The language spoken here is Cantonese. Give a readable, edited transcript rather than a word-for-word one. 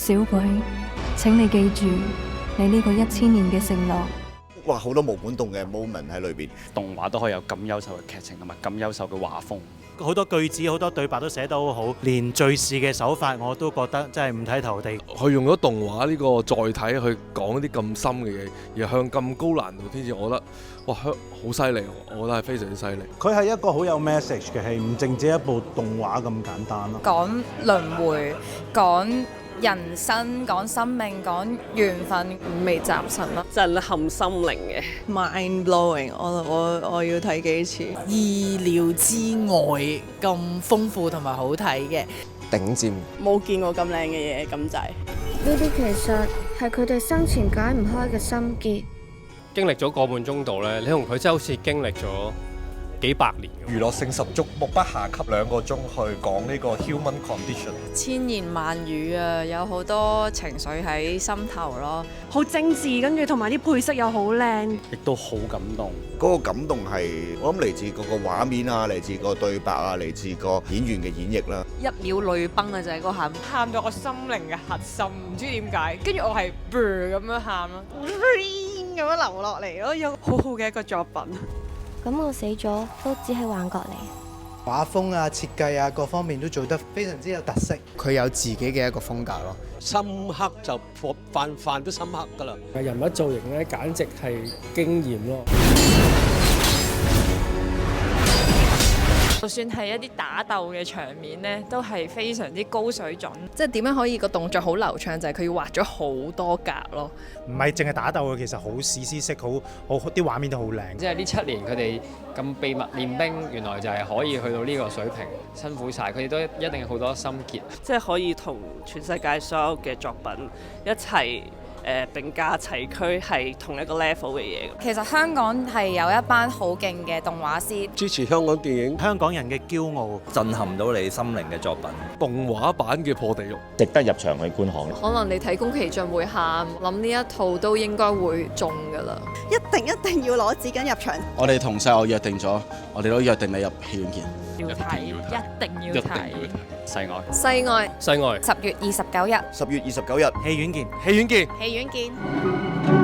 小鬼，請你記住你呢個1000年嘅承諾。哇！好多無管動嘅 moment 喺裏邊，動畫都可以有咁優秀嘅劇情同埋咁優秀嘅畫風。好多句子、好多對白都寫得好好，連敘事嘅手法我都覺得真係五體投地。佢用咗動畫呢個載體去講啲咁深嘅嘢，而向咁高難度天節，我覺得哇，好犀利！我覺得係非常之犀利。佢係一個好有 message 嘅戲，唔淨止一部動畫咁簡單咯。講輪迴，講人生，講生命，講緣分，未集神啦，震撼心靈嘅 mind blowing， 我要睇幾次，意料之外咁豐富同埋好睇嘅，頂尖，冇見過咁靚嘅嘢咁滯。呢啲其實係佢哋生前解唔開嘅心結。經歷咗個半鐘度咧，你同佢真係好似經歷咗幾百年，娛樂性十足，目不暇給2個鐘去講呢個 human condition。千言萬語啊，有好多情緒喺心頭咯，好精緻，跟住同埋啲配色又好靚，亦都好感動。嗰個感動係我諗嚟自嗰個畫面啊，嚟自個對白啊，嚟自個演員嘅演繹啦。一秒淚崩啊！就係嗰下，喊到我心靈嘅核心，唔知點解，跟住我係咁樣喊咯，咁樣流落嚟咯，有好好嘅一個作品。咁我死咗都只係幻覺嚟。畫風啊、設計啊各方面都做得非常之有特色。佢有自己嘅一個風格咯。深刻就飯都深刻㗎啦。人物造型咧，簡直係驚豔咯。就算係一啲打鬥嘅場面咧，都係非常之高水準。即係點樣可以個動作好流暢，就係佢要畫咗好多格咯。唔係淨係打鬥嘅，其實好史詩式，好啲畫面都好靚。即係呢7年佢哋咁秘密練兵，原來就係可以去到呢個水平，辛苦晒，佢哋都一定好多心結。即係可以同全世界所有嘅作品一齊並駕齊驅，係同一個 level 嘅嘢。其實香港係有一班好勁嘅動畫師，支持香港電影，香港人嘅驕傲，震撼到你心靈嘅作品。動畫版嘅破地獄，值得入場去觀看。可能你睇宮崎駿會喊，諗呢一套都應該會中㗎啦。一定要攞紙巾入場。我哋同細我約定咗，我哋都約定你入戲院見。要睇，一定要睇。世愛，世愛，世愛。10月29日，10月29日，戲院見，戲院見，戲院見。